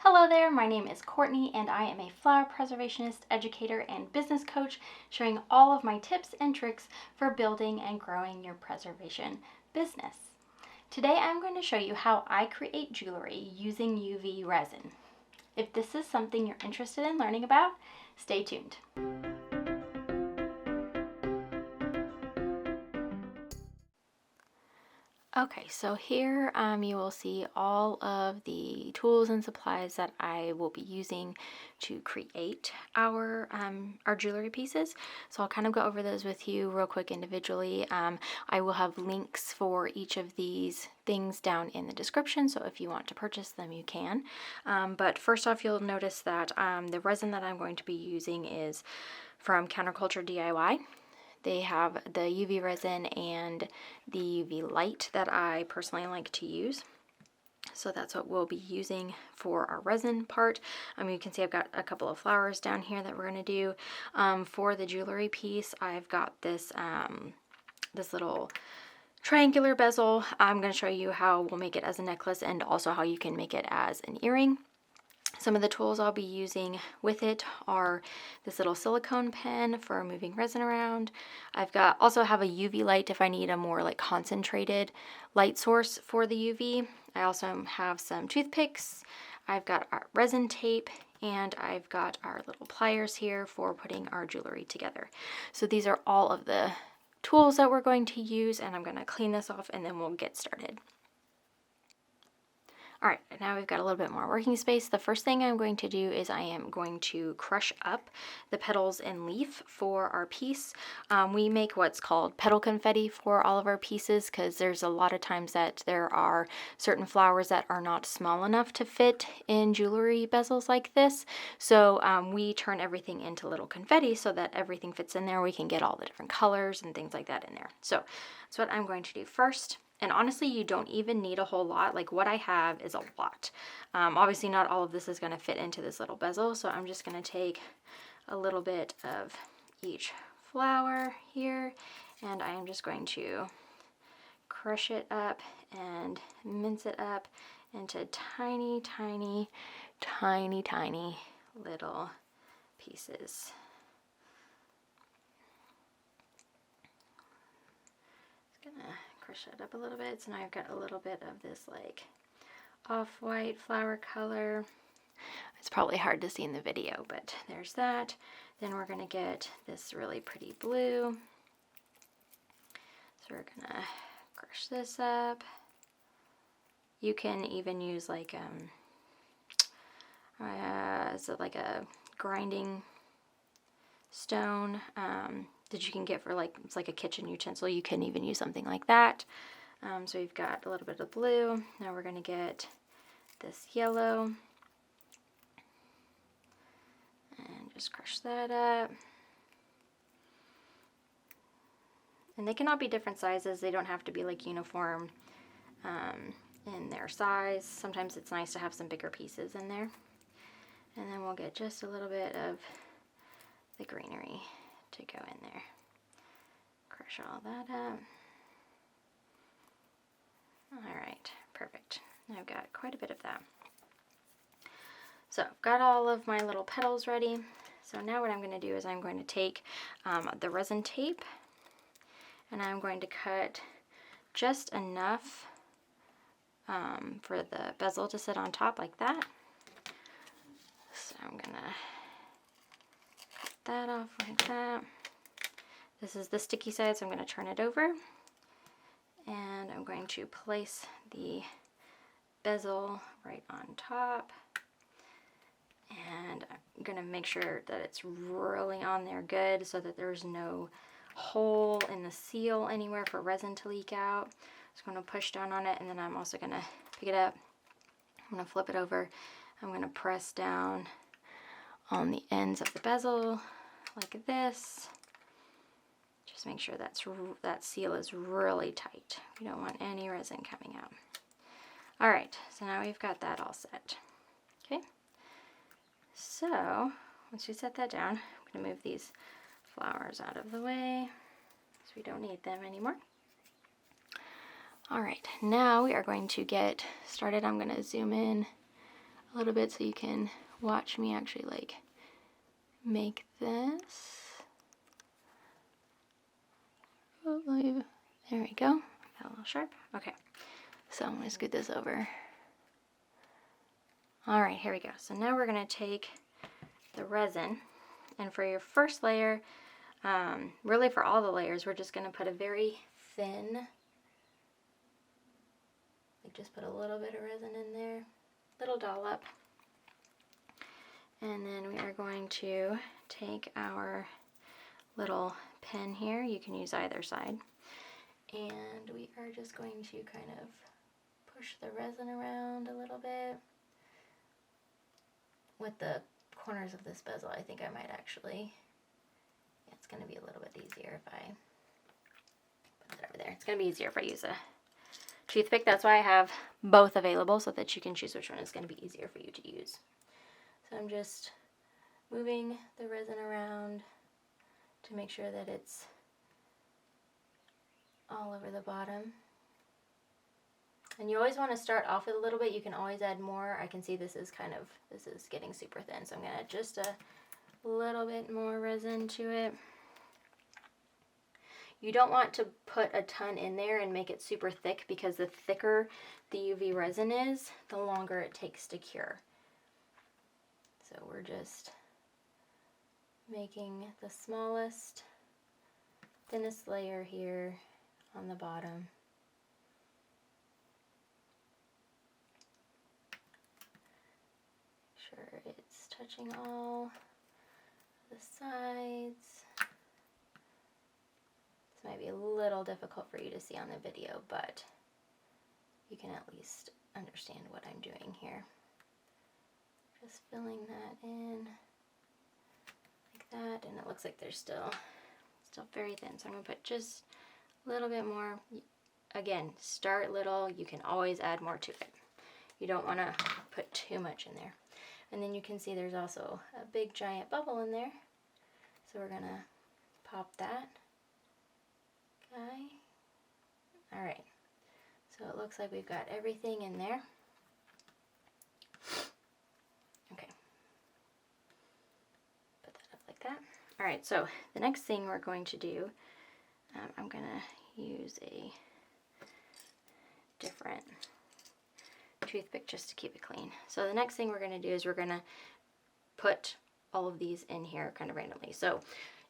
Hello there, my name is Courtney and I am a flower preservationist, educator, and business coach sharing all of my tips and tricks for building and growing your preservation business. Today I'm going to show you how I create jewelry using UV resin. If this is something you're interested in learning about, stay tuned. Okay, so here you will see all of the tools and supplies that I will be using to create our jewelry pieces. So I'll kind of go over those with you real quick individually. I will have links for each of these things down in the description, so if you want to purchase them, you can. But first off, you'll notice that the resin that I'm going to be using is from Counterculture DIY. They have the UV resin and the UV light that I personally like to use. So that's what we'll be using for our resin part. You can see I've got a couple of flowers down here that we're going to do. For the jewelry piece, I've got this, this little triangular bezel. I'm going to show you how we'll make it as a necklace and also how you can make it as an earring. Some of the tools I'll be using with it are this little silicone pen for moving resin around. Also have a UV light if I need a more like concentrated light source for the UV. I also have some toothpicks. I've got our resin tape and I've got our little pliers here for putting our jewelry together. So these are all of the tools that we're going to use, and I'm going to clean this off and then we'll get started. All right, now we've got a little bit more working space. The first thing I'm going to do is I am going to crush up the petals and leaf for our piece. We make what's called petal confetti for all of our pieces because there's a lot of times that there are certain flowers that are not small enough to fit in jewelry bezels like this. So we turn everything into little confetti so that everything fits in there. We can get all the different colors and things like that in there. So that's what I'm going to do first. And honestly, you don't even need a whole lot. Like what I have is a lot. Obviously not all of this is going to fit into this little bezel, so I'm just going to take a little bit of each flower here, and I am just going to crush it up and mince it up into tiny, tiny, tiny, tiny little pieces. Just gonna crush it up a little bit. So now I've got a little bit of this like off-white flower color. It's probably hard to see in the video, but there's that. Then we're gonna get this really pretty blue. So we're gonna crush this up. You can even use like is it like a grinding stone that you can get for like, it's like a kitchen utensil. You can even use something like that. So we've got a little bit of blue. Now we're going to get this yellow and just crush that up. And they can all be different sizes. They don't have to be like uniform in their size. Sometimes it's nice to have some bigger pieces in there. And then we'll get just a little bit of the greenery to go in there. Crush all that up. Alright, perfect. I've got quite a bit of that. So I've got all of my little petals ready. So now what I'm going to do is I'm going to take the resin tape and I'm going to cut just enough for the bezel to sit on top like that. So I'm going to cut that off like that. This is the sticky side, so I'm going to turn it over. And I'm going to place the bezel right on top. And I'm going to make sure that it's really on there good so that there's no hole in the seal anywhere for resin to leak out. Just going to push down on it, and then I'm also going to pick it up. I'm going to flip it over. I'm going to press down on the ends of the bezel like this. Just make sure that seal is really tight. We don't want any resin coming out. All right, so now we've got that all set. Okay, so once we set that down, I'm going to move these flowers out of the way so we don't need them anymore. All right, now we are going to get started. I'm going to zoom in a little bit so you can watch me actually like make this. Oh, there we go. Got a little sharp. Okay, so I'm going to scoot this over. All right, here we go. So now we're going to take the resin, and for your first layer, really for all the layers, we're just going to put a very thin, like just put a little bit of resin in there, little dollop. And then we are going to take our little pen here, you can use either side, and we are just going to kind of push the resin around a little bit. With the corners of this bezel, I think I might actually, yeah, it's going to be a little bit easier if I put it over there. It's going to be easier if I use a toothpick. That's why I have both available, so that you can choose which one is going to be easier for you to use. So I'm just moving the resin around to make sure that it's all over the bottom. And you always want to start off with a little bit. You can always add more. I can see this is getting super thin, so I'm going to add just a little bit more resin to it. You don't want to put a ton in there and make it super thick, because the thicker the UV resin is, the longer it takes to cure. So we're just making the smallest, thinnest layer here on the bottom. Sure it's touching all the sides. This might be a little difficult for you to see on the video, but you can at least understand what I'm doing here. Just filling that in like that, and it looks like there's still very thin, so I'm going to put just a little bit more. Again, start little, you can always add more to it. You don't want to put too much in there. And then you can see there's also a big giant bubble in there, so we're going to pop that guy. Alright, so it looks like we've got everything in there. Okay, put that up like that. Alright, so the next thing we're going to do, I'm going to use a different toothpick just to keep it clean. So the next thing we're going to do is we're going to put all of these in here kind of randomly. So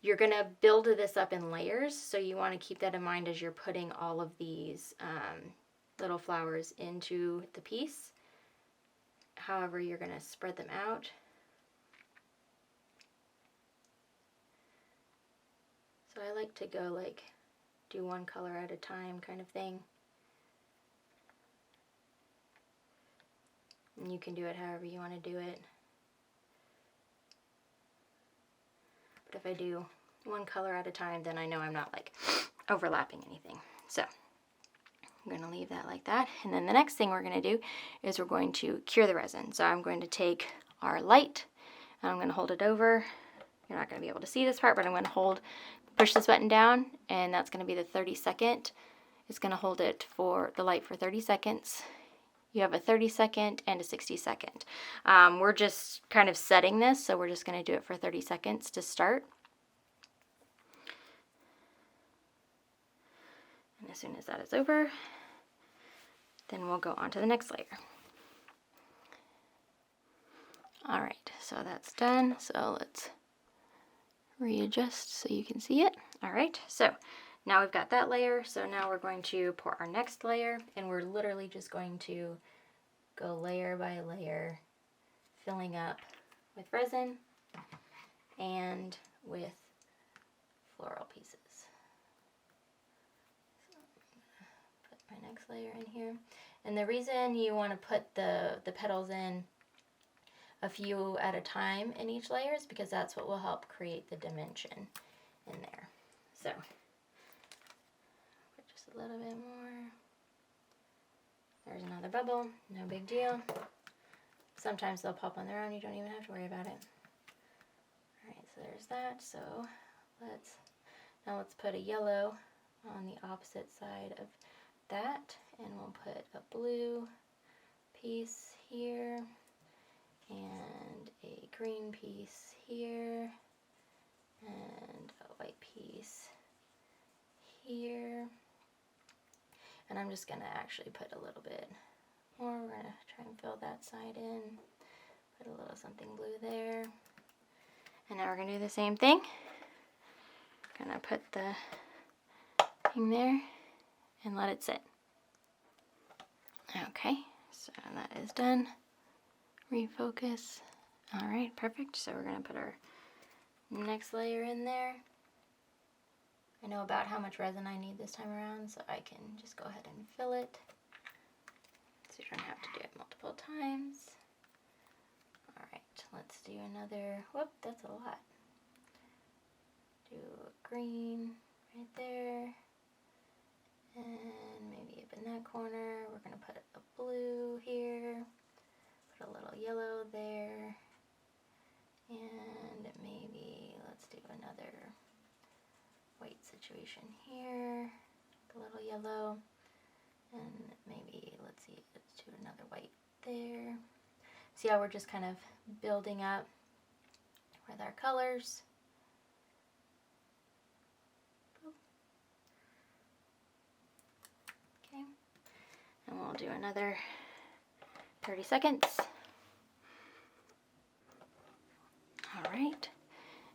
you're going to build this up in layers, so you want to keep that in mind as you're putting all of these little flowers into the piece. However, you're going to spread them out. So I like to go like do one color at a time kind of thing. And you can do it however you want to do it. But if I do one color at a time, then I know I'm not like overlapping anything. So I'm going to leave that like that. And then the next thing we're going to do is we're going to cure the resin. So I'm going to take our light and I'm going to hold it over. You're not going to be able to see this part, but I'm going to push this button down, and that's going to be the 30-second. It's going to hold it for the light for 30 seconds. You have a 30-second and a 60-second. We're just kind of setting this, so we're just going to do it for 30 seconds to start. And as soon as that is over, then we'll go on to the next layer. Alright, so that's done. So let's readjust so you can see it. Alright, so now we've got that layer, so now we're going to pour our next layer, and we're literally just going to go layer by layer, filling up with resin and with floral pieces. So I'm going to put my next layer in here. And the reason you want to put the petals in a few at a time in each layer is because that's what will help create the dimension in there. So put just a little bit more. There's another bubble, no big deal. Sometimes they'll pop on their own, you don't even have to worry about it. Alright, so there's that. So let's put a yellow on the opposite side of that, and we'll put a blue piece here, green piece here and a white piece here. And I'm just going to actually put a little bit more. We're going to try and fill that side in. Put a little something blue there. And now we're going to do the same thing. Going to put the thing there and let it sit. Okay, so that is done. Refocus. All right, perfect. So we're going to put our next layer in there. I know about how much resin I need this time around, so I can just go ahead and fill it. So you don't have to do it multiple times. All right, let's do another, whoop, that's a lot. Do a green right there. And maybe up in that corner, we're going to put a blue here. Put a little yellow there. And maybe let's do another white situation here. A little yellow. And maybe, let's see, let's do another white there. See how we're just kind of building up with our colors. Okay. And we'll do another 30 seconds. All right.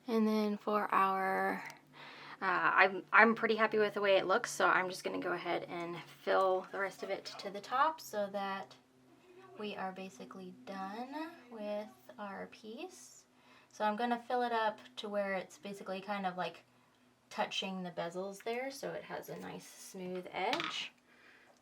And then for our, I'm pretty happy with the way it looks, so I'm just going to go ahead and fill the rest of it to the top so that we are basically done with our piece. So I'm going to fill it up to where it's basically kind of like touching the bezels there, so it has a nice smooth edge.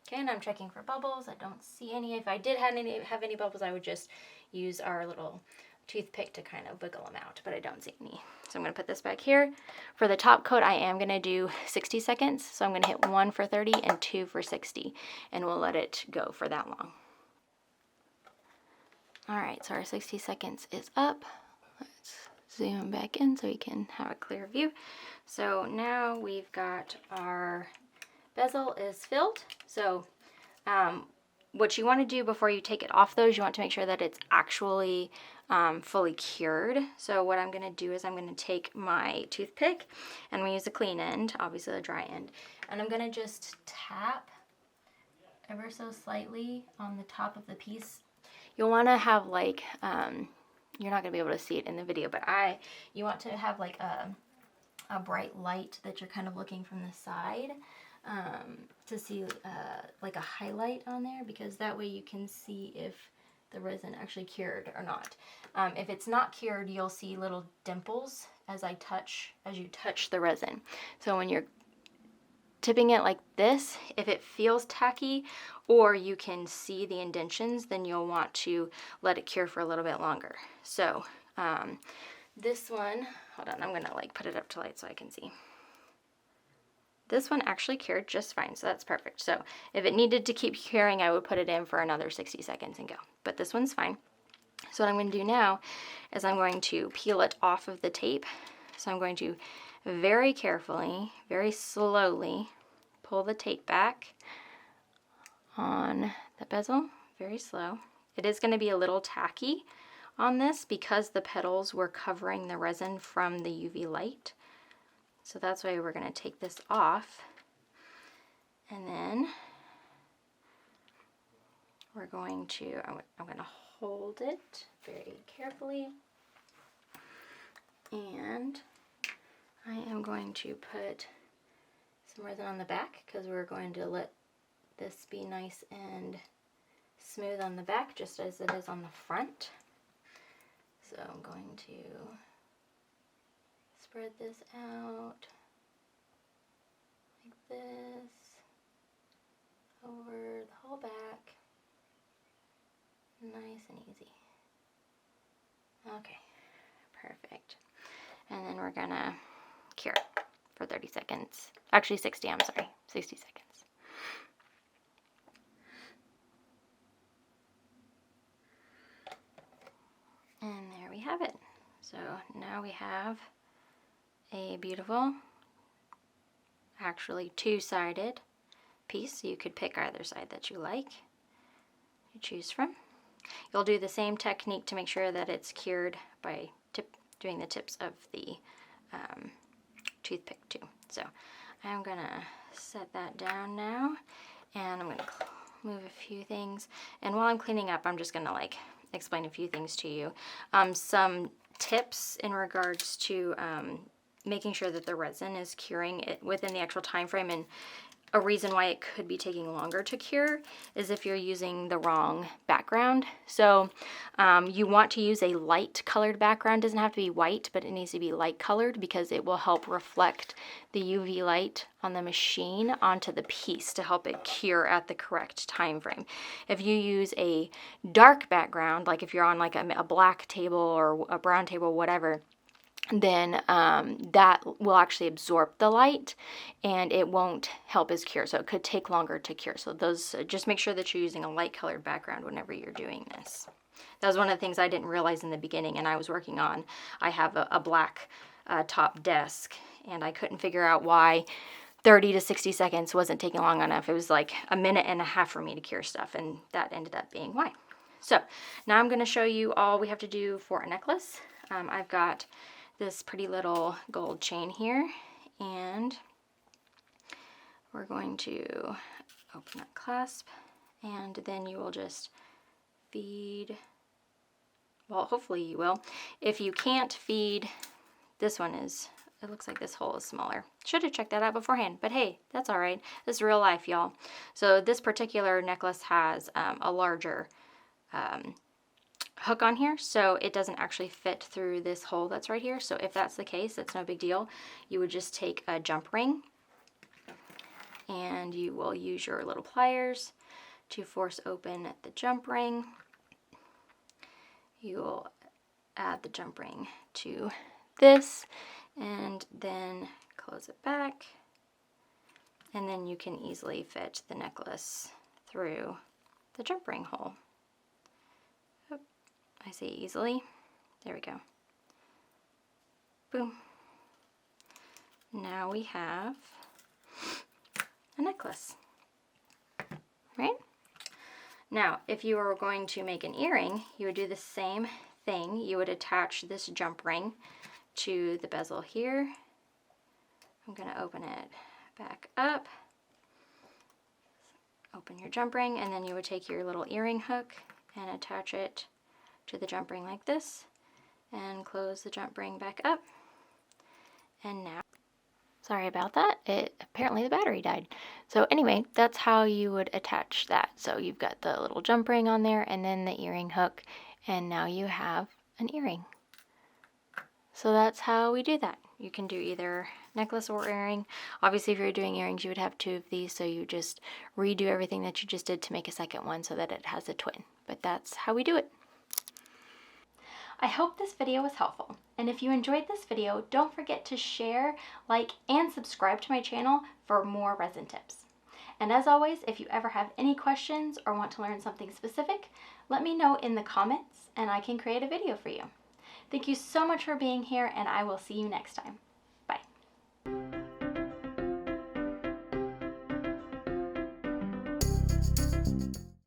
Okay, and I'm checking for bubbles. I don't see any. If I did have any bubbles, I would just use our little toothpick to kind of wiggle them out, but I don't see any. So I'm going to put this back here. For the top coat, I am going to do 60 seconds. So I'm going to hit 1 for 30 and 2 for 60, and we'll let it go for that long. All right, so our 60 seconds is up. Let's zoom back in so we can have a clear view. So now we've got our bezel is filled. So what you want to do before you take it off those, you want to make sure that it's actually fully cured. So what I'm going to do is I'm going to take my toothpick, and I'm going to use the clean end, obviously the dry end, and I'm going to just tap ever so slightly on the top of the piece. You'll want to have like, you're not going to be able to see it in the video, but you want to have like a bright light that you're kind of looking from the side to see like a highlight on there, because that way you can see if the resin actually cured or not. If it's not cured, you'll see little dimples as you touch the resin. So when you're tipping it like this, if it feels tacky or you can see the indentions, then you'll want to let it cure for a little bit longer. So this one, hold on, I'm gonna like put it up to light so I can see. This one actually cured just fine, so that's perfect. So if it needed to keep curing, I would put it in for another 60 seconds and go. But this one's fine. So what I'm going to do now is I'm going to peel it off of the tape. So I'm going to very carefully, very slowly pull the tape back on the bezel, very slow. It is going to be a little tacky on this because the petals were covering the resin from the UV light. So that's why we're going to take this off, and then we're going to, I'm going to hold it very carefully, and I am going to put some resin on the back because we're going to let this be nice and smooth on the back just as it is on the front. So I'm going to spread this out like this over the whole back, nice and easy. Okay, perfect. And then we're gonna cure it for 30 seconds. Actually 60, I'm sorry, 60 seconds. And there we have it. So now we have a beautiful, actually two-sided piece. You could pick either side that you like, you choose from. You'll do the same technique to make sure that it's cured by doing the tips of the toothpick too. So I'm gonna set that down now, and I'm gonna move a few things. And while I'm cleaning up, I'm just gonna like explain a few things to you. Some tips in regards to making sure that the resin is curing it within the actual time frame, and a reason why it could be taking longer to cure is if you're using the wrong background. So you want to use a light colored background. It doesn't have to be white, but it needs to be light colored because it will help reflect the UV light on the machine onto the piece to help it cure at the correct time frame. If you use a dark background, like if you're on like a black table or a brown table, whatever, then that will actually absorb the light and it won't help as cure. So it could take longer to cure. So those, just make sure that you're using a light colored background whenever you're doing this. That was one of the things I didn't realize in the beginning, and I was working on. I have a black top desk, and I couldn't figure out why 30 to 60 seconds wasn't taking long enough. It was like a minute and a half for me to cure stuff, and that ended up being why. So now I'm going to show you all we have to do for a necklace. I've got this pretty little gold chain here, and we're going to open that clasp, and then you will just feed, well, hopefully you will. If you can't feed, this one is, it looks like this hole is smaller. Should have checked that out beforehand, but hey, that's all right. This is real life, y'all. So this particular necklace has a larger hook on here, so it doesn't actually fit through this hole that's right here. So if that's the case, that's no big deal. You would just take a jump ring, and you will use your little pliers to force open the jump ring. You will add the jump ring to this, and then close it back, and then you can easily fit the necklace through the jump ring hole. I say easily. There we go. Boom. Now we have a necklace, right? Now, if you were going to make an earring, you would do the same thing. You would attach this jump ring to the bezel here. I'm going to open it back up. Open your jump ring, and then you would take your little earring hook and attach it to the jump ring like this, and close the jump ring back up. And now, sorry about that, apparently the battery died. So anyway, that's how you would attach that. So you've got the little jump ring on there, and then the earring hook, and now you have an earring. So that's how we do that. You can do either necklace or earring. Obviously, if you're doing earrings, you would have two of these, so you just redo everything that you just did to make a second one so that it has a twin. But that's how we do it. I hope this video was helpful, and if you enjoyed this video, don't forget to share, like, and subscribe to my channel for more resin tips. And as always, if you ever have any questions or want to learn something specific, let me know in the comments and I can create a video for you. Thank you so much for being here, and I will see you next time.